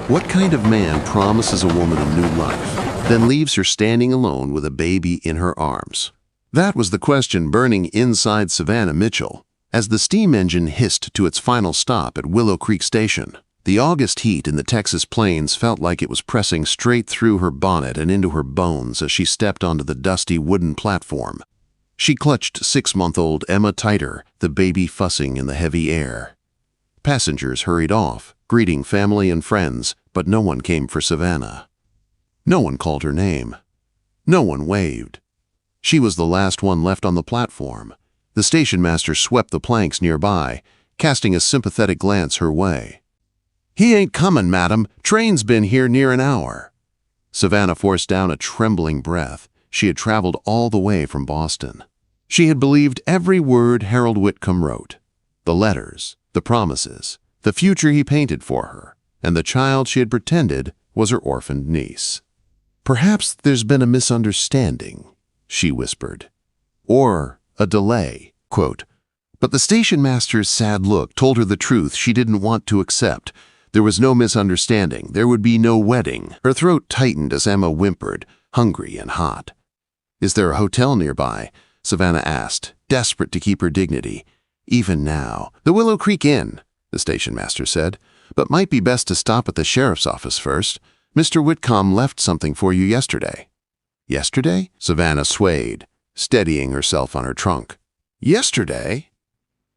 What kind of man promises a woman a new life, then leaves her standing alone with a baby in her arms? That was the question burning inside Savannah Mitchell. As the steam engine hissed to its final stop at Willow Creek Station, the August heat in the Texas plains felt like it was pressing straight through her bonnet and into her bones as she stepped onto the dusty wooden platform. She clutched 6-month-old Emma tighter, the baby fussing in the heavy air. Passengers hurried off, greeting family and friends, but no one came for Savannah. No one called her name. No one waved. She was the last one left on the platform. The station master swept the planks nearby, casting a sympathetic glance her way. "He ain't comin', madam. Train's been here near an hour." Savannah forced down a trembling breath. She had traveled all the way from Boston. She had believed every word Harold Whitcomb wrote. The letters, the promises, the future he painted for her, and the child she had pretended was her orphaned niece. "Perhaps there's been a misunderstanding," she whispered. "Or a delay." Quote, but the station master's sad look told her the truth she didn't want to accept. There was no misunderstanding. There would be no wedding. Her throat tightened as Emma whimpered, hungry and hot. "Is there a hotel nearby?" Savannah asked, desperate to keep her dignity. Even now, "The Willow Creek Inn," the station master said, "but might be best to stop at the sheriff's office first. Mr. Whitcomb left something for you yesterday." "Yesterday?" Savannah swayed, steadying herself on her trunk. "Yesterday?"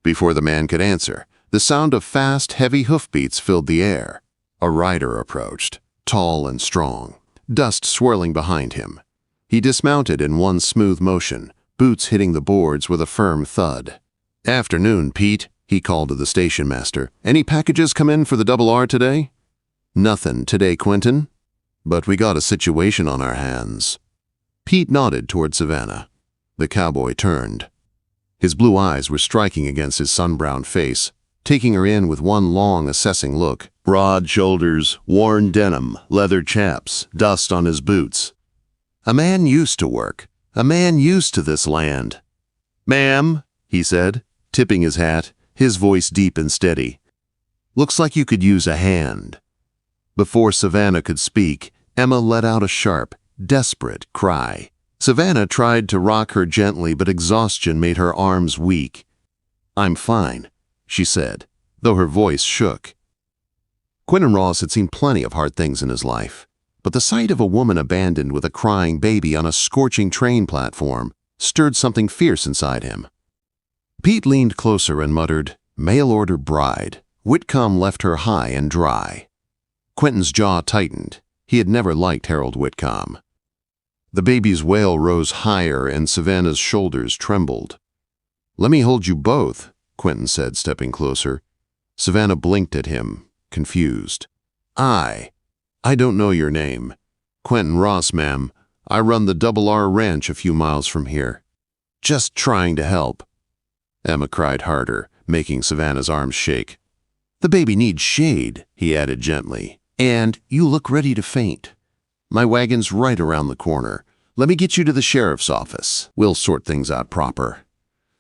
Before the man could answer, the sound of fast, heavy hoofbeats filled the air. A rider approached, tall and strong, dust swirling behind him. He dismounted in one smooth motion, boots hitting the boards with a firm thud. "Afternoon, Pete," he called to the station master. "Any packages come in for the Double R today?" "Nothing today, Quentin. But we got a situation on our hands." Pete nodded toward Savannah. The cowboy turned. His blue eyes were striking against his sun-browned face, taking her in with one long, assessing look. Broad shoulders, worn denim, leather chaps, dust on his boots. A man used to work. A man used to this land. "Ma'am," he said, tipping his hat, his voice deep and steady. "Looks like you could use a hand." Before Savannah could speak, Emma let out a sharp, desperate cry. Savannah tried to rock her gently, but exhaustion made her arms weak. "I'm fine," she said, though her voice shook. Quentin Ross had seen plenty of hard things in his life, but the sight of a woman abandoned with a crying baby on a scorching train platform stirred something fierce inside him. Pete leaned closer and muttered, "Mail-order bride." Whitcomb left her high and dry. Quentin's jaw tightened. He had never liked Harold Whitcomb. The baby's wail rose higher and Savannah's shoulders trembled. "Let me hold you both," Quentin said, stepping closer. Savannah blinked at him, confused. I don't know your name." "Quentin Ross, ma'am. I run the Double R Ranch a few miles from here." "Just trying to help." Emma cried harder, making Savannah's arms shake. "The baby needs shade," he added gently. "And you look ready to faint. My wagon's right around the corner. Let me get you to the sheriff's office. We'll sort things out proper."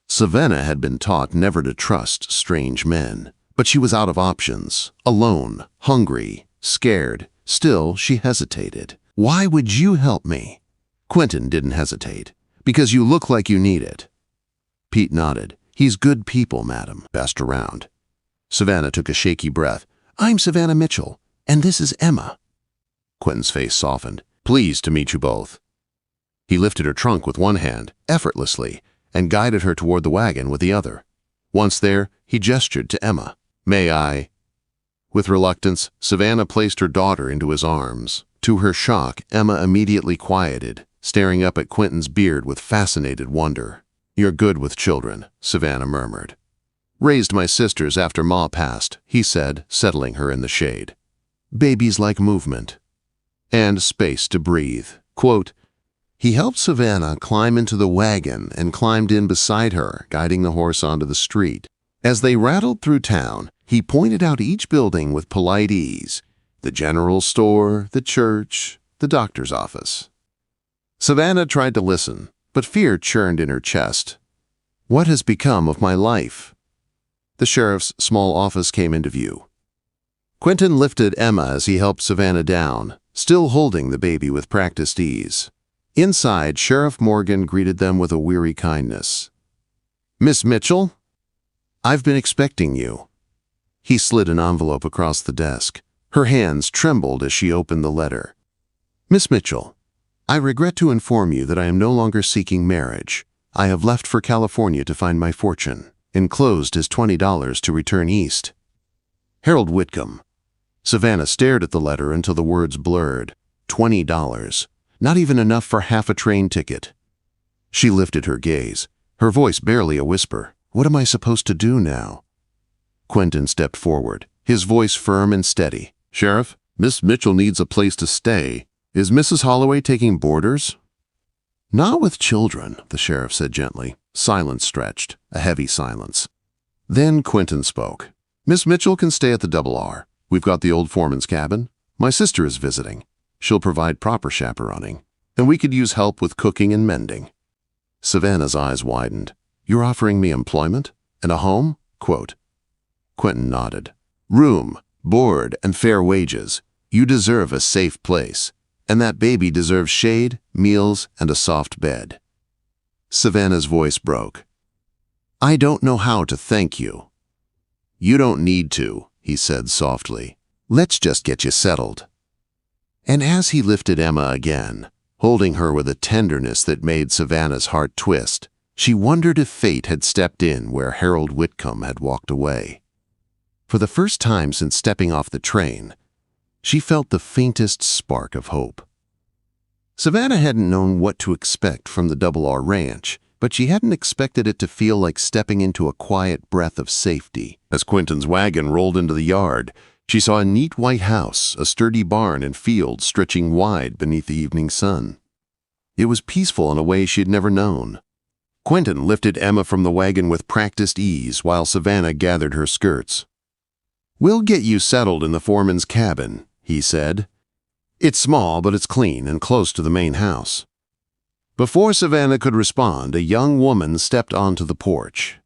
Savannah had been taught never to trust strange men, but she was out of options, alone, hungry, scared. Still, she hesitated. "Why would you help me?" Quentin didn't hesitate. "Because you look like you need it." Pete nodded. "He's good people, madam." Passed around. Savannah took a shaky breath. "I'm Savannah Mitchell, and this is Emma." Quentin's face softened. "Pleased to meet you both." He lifted her trunk with one hand, effortlessly, and guided her toward the wagon with the other. Once there, he gestured to Emma. "May I?" With reluctance, Savannah placed her daughter into his arms. To her shock, Emma immediately quieted, staring up at Quentin's beard with fascinated wonder. "You're good with children," Savannah murmured. "Raised my sisters after Ma passed," he said, settling her in the shade. "Babies like movement. And space to breathe." Quote, he helped Savannah climb into the wagon and climbed in beside her, guiding the horse onto the street. As they rattled through town, he pointed out each building with polite ease. The general store, the church, the doctor's office. Savannah tried to listen, but fear churned in her chest. What has become of my life? The sheriff's small office came into view. Quentin lifted Emma as he helped Savannah down, still holding the baby with practiced ease. Inside, Sheriff Morgan greeted them with a weary kindness. "Miss Mitchell? I've been expecting you." He slid an envelope across the desk. Her hands trembled as she opened the letter. "Miss Mitchell, I regret to inform you that I am no longer seeking marriage. I have left for California to find my fortune. Enclosed is $20 to return east. Harold Whitcomb." Savannah stared at the letter until the words blurred. $20. Not even enough for half a train ticket. She lifted her gaze, her voice barely a whisper. "What am I supposed to do now?" Quentin stepped forward, his voice firm and steady. "Sheriff, Miss Mitchell needs a place to stay. Is Mrs. Holloway taking boarders?" "Not with children," the sheriff said gently. Silence stretched, a heavy silence. Then Quentin spoke. "Miss Mitchell can stay at the Double R. We've got the old foreman's cabin. My sister is visiting. She'll provide proper chaperoning. And we could use help with cooking and mending." Savannah's eyes widened. "You're offering me employment? And a home?" Quote. Quentin nodded. "Room, board, and fair wages. You deserve a safe place. And that baby deserves shade, meals, and a soft bed." Savannah's voice broke. "I don't know how to thank you." "You don't need to," he said softly. "Let's just get you settled." And as he lifted Emma again, holding her with a tenderness that made Savannah's heart twist, she wondered if fate had stepped in where Harold Whitcomb had walked away. For the first time since stepping off the train, she felt the faintest spark of hope. Savannah hadn't known what to expect from the Double R Ranch, but she hadn't expected it to feel like stepping into a quiet breath of safety. As Quentin's wagon rolled into the yard, she saw a neat white house, a sturdy barn and field stretching wide beneath the evening sun. It was peaceful in a way she had never known. Quentin lifted Emma from the wagon with practiced ease while Savannah gathered her skirts. "We'll get you settled in the foreman's cabin," he said. "It's small, but it's clean and close to the main house." Before Savannah could respond, a young woman stepped onto the porch.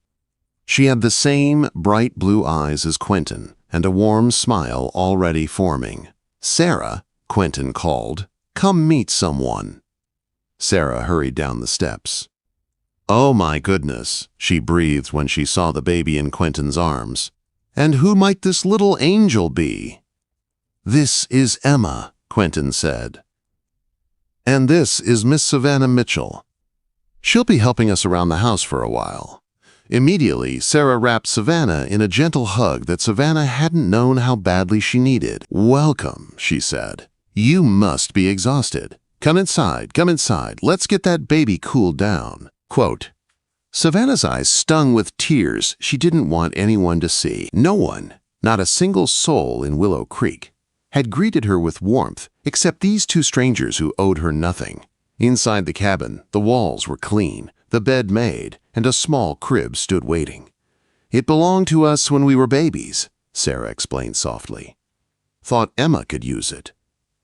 She had the same bright blue eyes as Quentin and a warm smile already forming. "Sarah," Quentin called, "come meet someone." Sarah hurried down the steps. "Oh my goodness," she breathed when she saw the baby in Quentin's arms. "And who might this little angel be?" "This is Emma," Quentin said. "And this is Miss Savannah Mitchell. She'll be helping us around the house for a while." Immediately, Sarah wrapped Savannah in a gentle hug that Savannah hadn't known how badly she needed. "Welcome," she said. "You must be exhausted. Come inside, come inside. Let's get that baby cooled down." Quote. Savannah's eyes stung with tears she didn't want anyone to see. No one, not a single soul in Willow Creek, had greeted her with warmth except these two strangers who owed her nothing. Inside the cabin, the walls were clean, the bed made, and a small crib stood waiting. "It belonged to us when we were babies," Sarah explained softly. "Thought Emma could use it."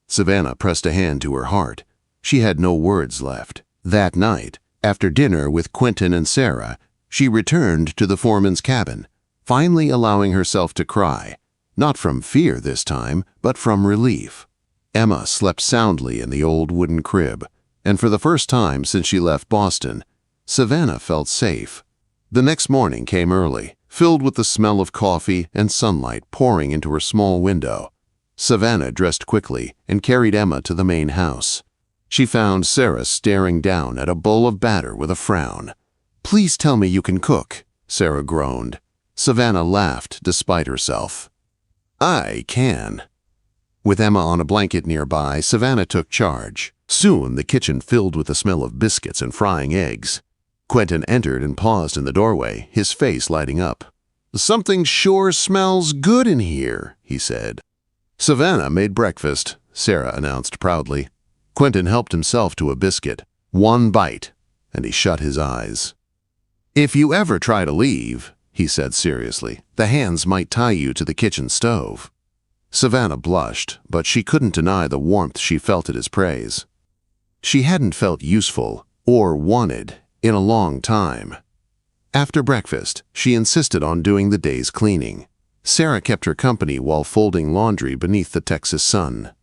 Savannah pressed a hand to her heart. She had no words left. That night, after dinner with Quentin and Sarah, she returned to the foreman's cabin, finally allowing herself to cry, not from fear this time, but from relief. Emma slept soundly in the old wooden crib, and for the first time since she left Boston, Savannah felt safe. The next morning came early, filled with the smell of coffee and sunlight pouring into her small window. Savannah dressed quickly and carried Emma to the main house. She found Sarah staring down at a bowl of batter with a frown. "Please tell me you can cook," Sarah groaned. Savannah laughed despite herself. "I can." With Emma on a blanket nearby, Savannah took charge. Soon the kitchen filled with the smell of biscuits and frying eggs. Quentin entered and paused in the doorway, his face lighting up. "Something sure smells good in here," he said. "Savannah made breakfast," Sarah announced proudly. Quentin helped himself to a biscuit. One bite, and he shut his eyes. "If you ever try to leave," he said seriously, "the hands might tie you to the kitchen stove." Savannah blushed, but she couldn't deny the warmth she felt at his praise. She hadn't felt useful or wanted in a long time. After breakfast, she insisted on doing the day's cleaning. Sarah kept her company while folding laundry beneath the Texas sun.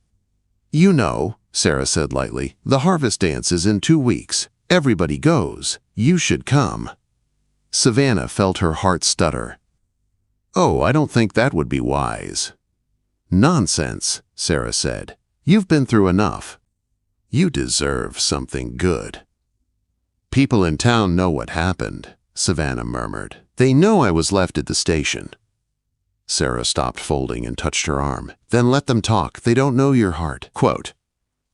"You know," Sarah said lightly, "the harvest dance is in 2 weeks. Everybody goes. You should come." Savannah felt her heart stutter. "Oh, I don't think that would be wise." "Nonsense," Sarah said. "You've been through enough. You deserve something good." "People in town know what happened," Savannah murmured. "They know I was left at the station." Sarah stopped folding and touched her arm. "Then let them talk. They don't know your heart." Quote.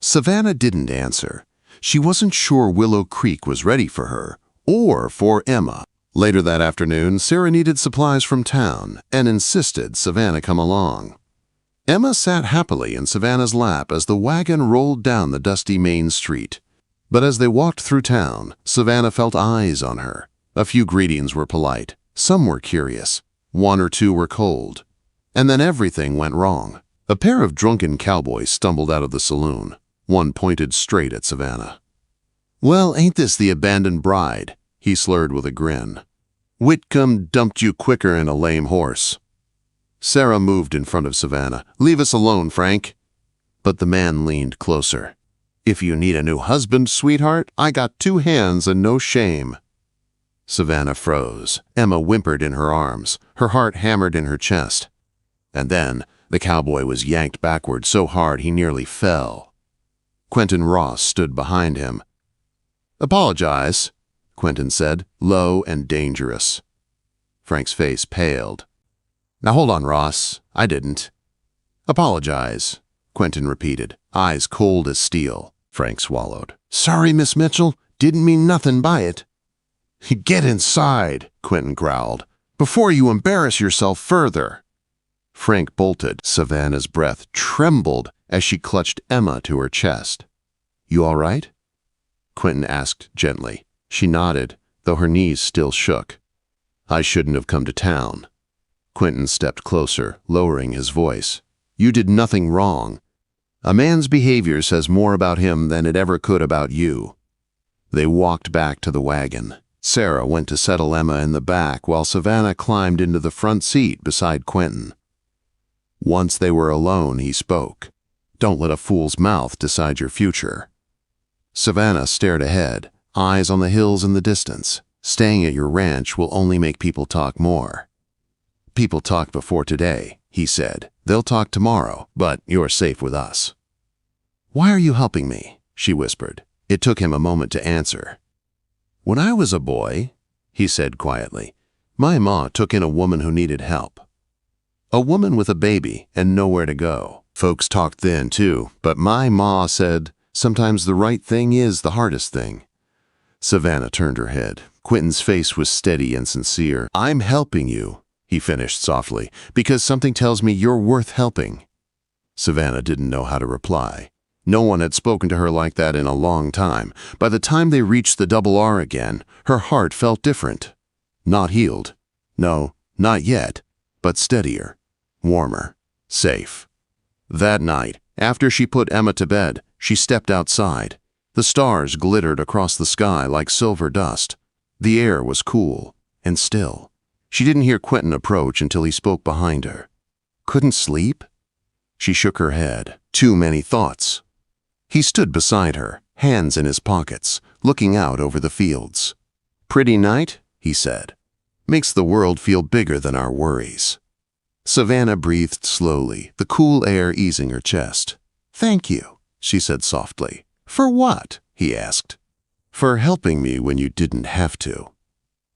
Savannah didn't answer. She wasn't sure Willow Creek was ready for her, or for Emma. Later that afternoon, Sarah needed supplies from town and insisted Savannah come along. Emma sat happily in Savannah's lap as the wagon rolled down the dusty main street. But as they walked through town, Savannah felt eyes on her. A few greetings were polite. Some were curious. 1 or 2 were cold. And then everything went wrong. A pair of drunken cowboys stumbled out of the saloon. One pointed straight at Savannah. "Well, ain't this the abandoned bride?" he slurred with a grin. "Whitcomb dumped you quicker'n a lame horse." Sarah moved in front of Savannah. "Leave us alone, Frank." But the man leaned closer. "If you need a new husband, sweetheart, I got 2 hands and no shame." Savannah froze. Emma whimpered in her arms. Her heart hammered in her chest. And then the cowboy was yanked backward so hard he nearly fell. Quentin Ross stood behind him. "Apologize," Quentin said, low and dangerous. Frank's face paled. "Now hold on, Ross. I didn't." "Apologize," Quentin repeated, eyes cold as steel. Frank swallowed. "Sorry, Miss Mitchell. Didn't mean nothing by it." "Get inside," Quentin growled, "before you embarrass yourself further." Frank bolted. Savannah's breath trembled as she clutched Emma to her chest. "You all right?" Quentin asked gently. She nodded, though her knees still shook. "I shouldn't have come to town." Quentin stepped closer, lowering his voice. "You did nothing wrong. A man's behavior says more about him than it ever could about you." They walked back to the wagon. Sarah went to settle Emma in the back while Savannah climbed into the front seat beside Quentin. Once they were alone, he spoke. "Don't let a fool's mouth decide your future." Savannah stared ahead, eyes on the hills in the distance. "Staying at your ranch will only make people talk more." "People talked before today," he said. "They'll talk tomorrow, but you're safe with us." "Why are you helping me?" she whispered. It took him a moment to answer. "When I was a boy," he said quietly, "my ma took in a woman who needed help. A woman with a baby and nowhere to go. Folks talked then too, but my ma said, sometimes the right thing is the hardest thing." Savannah turned her head. Quentin's face was steady and sincere. "I'm helping you," he finished softly, "because something tells me you're worth helping." Savannah didn't know how to reply. No one had spoken to her like that in a long time. By the time they reached the double R again, her heart felt different. Not healed. No, not yet, but steadier, warmer, safe. That night, after she put Emma to bed, she stepped outside. The stars glittered across the sky like silver dust. The air was cool and still. She didn't hear Quentin approach until he spoke behind her. "Couldn't sleep?" She shook her head. "Too many thoughts." He stood beside her, hands in his pockets, looking out over the fields. "Pretty night," he said. "Makes the world feel bigger than our worries." Savannah breathed slowly, the cool air easing her chest. "Thank you," she said softly. "For what?" he asked. "For helping me when you didn't have to."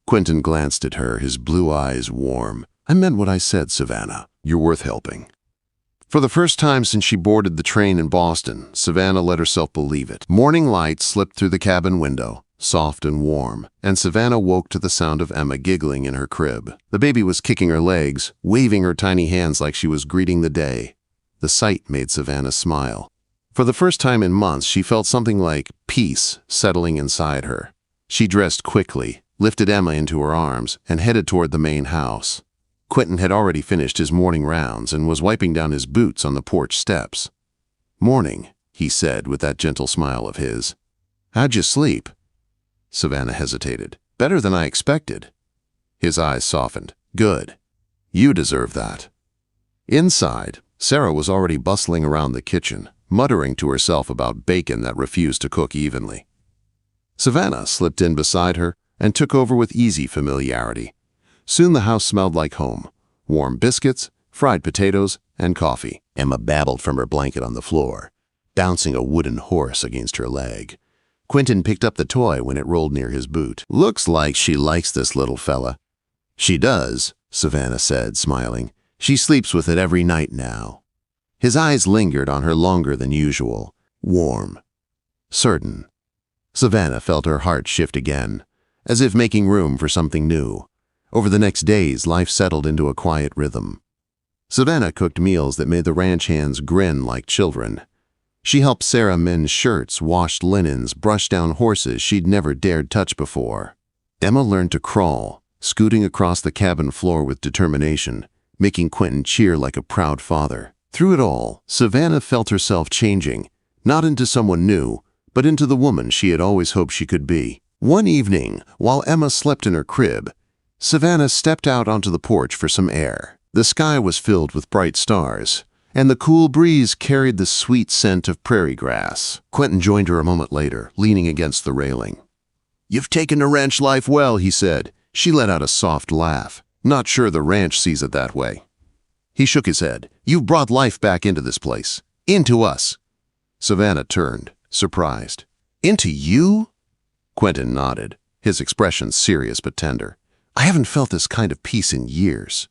Quentin glanced at her, his blue eyes warm. "I meant what I said, Savannah. You're worth helping." For the first time since she boarded the train in Boston, Savannah let herself believe it. Morning light slipped through the cabin window, soft and warm, and Savannah woke to the sound of Emma giggling in her crib. The baby was kicking her legs, waving her tiny hands like she was greeting the day. The sight made Savannah smile. For the first time in months, she felt something like peace settling inside her. She dressed quickly, lifted Emma into her arms, and headed toward the main house. Quentin had already finished his morning rounds and was wiping down his boots on the porch steps. "Morning," he said with that gentle smile of his. "How'd you sleep?" Savannah hesitated. "Better than I expected." His eyes softened. "Good." You deserve that." Inside, Sarah was already bustling around the kitchen, muttering to herself about bacon that refused to cook evenly. Savannah slipped in beside her and took over with easy familiarity. Soon the house smelled like home: warm biscuits, fried potatoes, and coffee. Emma babbled from her blanket on the floor, bouncing a wooden horse against her leg. Quentin picked up the toy when it rolled near his boot. "Looks like she likes this little fella." "She does," Savannah said, smiling. "She sleeps with it every night now." His eyes lingered on her longer than usual. Warm. Certain. Savannah felt her heart shift again, as if making room for something new. Over the next days, life settled into a quiet rhythm. Savannah cooked meals that made the ranch hands grin like children. She helped Sarah mend shirts, washed linens, brushed down horses she'd never dared touch before. Emma learned to crawl, scooting across the cabin floor with determination, making Quentin cheer like a proud father. Through it all, Savannah felt herself changing, not into someone new, but into the woman she had always hoped she could be. One evening, while Emma slept in her crib, Savannah stepped out onto the porch for some air. The sky was filled with bright stars, and the cool breeze carried the sweet scent of prairie grass. Quentin joined her a moment later, leaning against the railing. "You've taken to ranch life well," he said. She let out a soft laugh. "Not sure the ranch sees it that way." He shook his head. "You've brought life back into this place. Into us." Savannah turned, surprised. "Into you?" Quentin nodded, his expression serious but tender. "I haven't felt this kind of peace in years."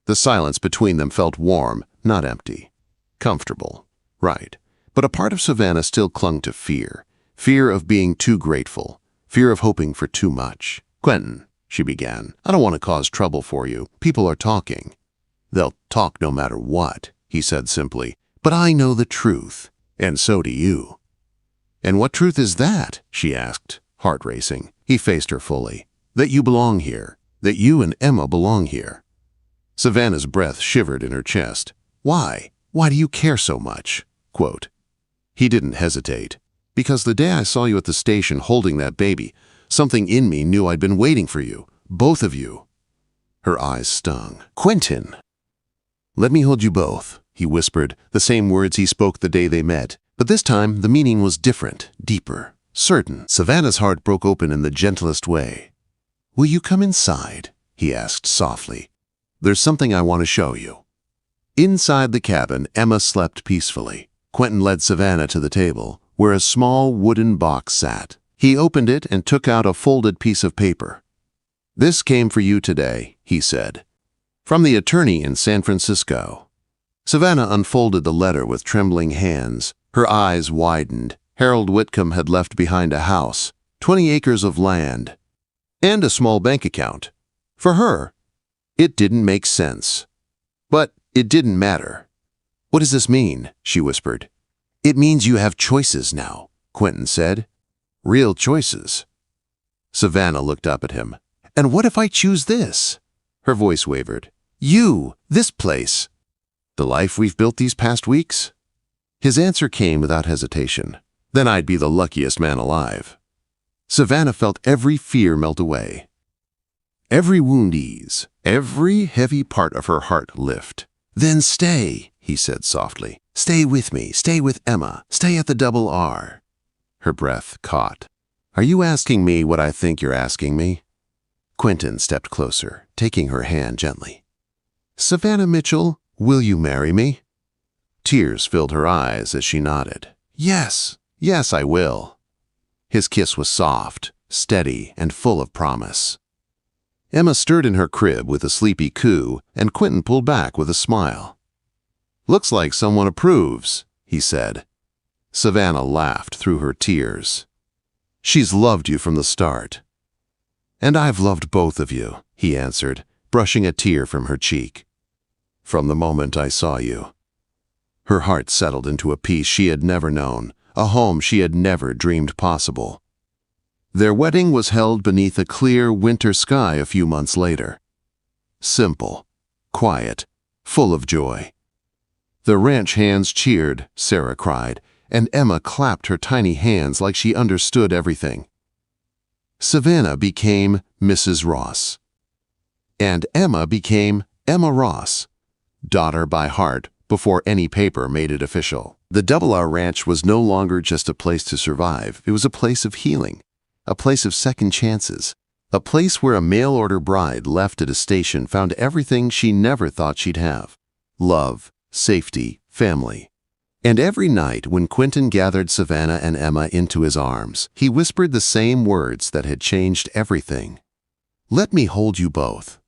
The silence between them felt warm, not empty. Comfortable. Right. But a part of Savannah still clung to fear. Fear of being too grateful. Fear of hoping for too much. "Quentin," she began, "I don't want to cause trouble for you. People are talking." "They'll talk no matter what," he said simply. "But I know the truth, and so do you." "And what truth is that?" she asked, heart racing. He faced her fully. "That you belong here. That you and Emma belong here." Savannah's breath shivered in her chest. "Why? Why do you care so much?" Quote. He didn't hesitate. "Because the day I saw you at the station holding that baby, something in me knew I'd been waiting for you. Both of you." Her eyes stung. "Quentin!" "Let me hold you both," he whispered, the same words he spoke the day they met. But this time, the meaning was different, deeper, certain. Savannah's heart broke open in the gentlest way. "Will you come inside?" he asked softly. "There's something I want to show you." Inside the cabin, Emma slept peacefully. Quentin led Savannah to the table, where a small wooden box sat. He opened it and took out a folded piece of paper. "This came for you today," he said. "From the attorney in San Francisco." Savannah unfolded the letter with trembling hands. Her eyes widened. Harold Whitcomb had left behind a house, 20 acres of land, and a small bank account. For her, it didn't make sense. But it didn't matter. "What does this mean?" she whispered. "It means you have choices now," Quentin said. "Real choices." Savannah looked up at him. "And what if I choose this?" Her voice wavered. "You, this place." "The life we've built these past weeks?" His answer came without hesitation. "Then I'd be the luckiest man alive." Savannah felt every fear melt away, every wound ease, every heavy part of her heart lift. "Then stay," he said softly. "Stay with me. Stay with Emma. Stay at the Double R." Her breath caught. "Are you asking me what I think you're asking me?" Quentin stepped closer, taking her hand gently. "Savannah Mitchell, will you marry me?" Tears filled her eyes as she nodded. "Yes, yes, I will." His kiss was soft, steady, and full of promise. Emma stirred in her crib with a sleepy coo, and Quentin pulled back with a smile. "Looks like someone approves," he said. Savannah laughed through her tears. "She's loved you from the start." "And I've loved both of you," he answered, brushing a tear from her cheek. "From the moment I saw you." Her heart settled into a peace she had never known, a home she had never dreamed possible. Their wedding was held beneath a clear winter sky a few months later. Simple, quiet, full of joy. The ranch hands cheered, Sarah cried, and Emma clapped her tiny hands like she understood everything. Savannah became Mrs. Ross, and Emma became Emma Ross, daughter by heart, before any paper made it official. The Double R Ranch was no longer just a place to survive. It was a place of healing, a place of second chances, a place where a mail-order bride left at a station found everything she never thought she'd have: love, safety, family. And every night when Quentin gathered Savannah and Emma into his arms, he whispered the same words that had changed everything. "Let me hold you both."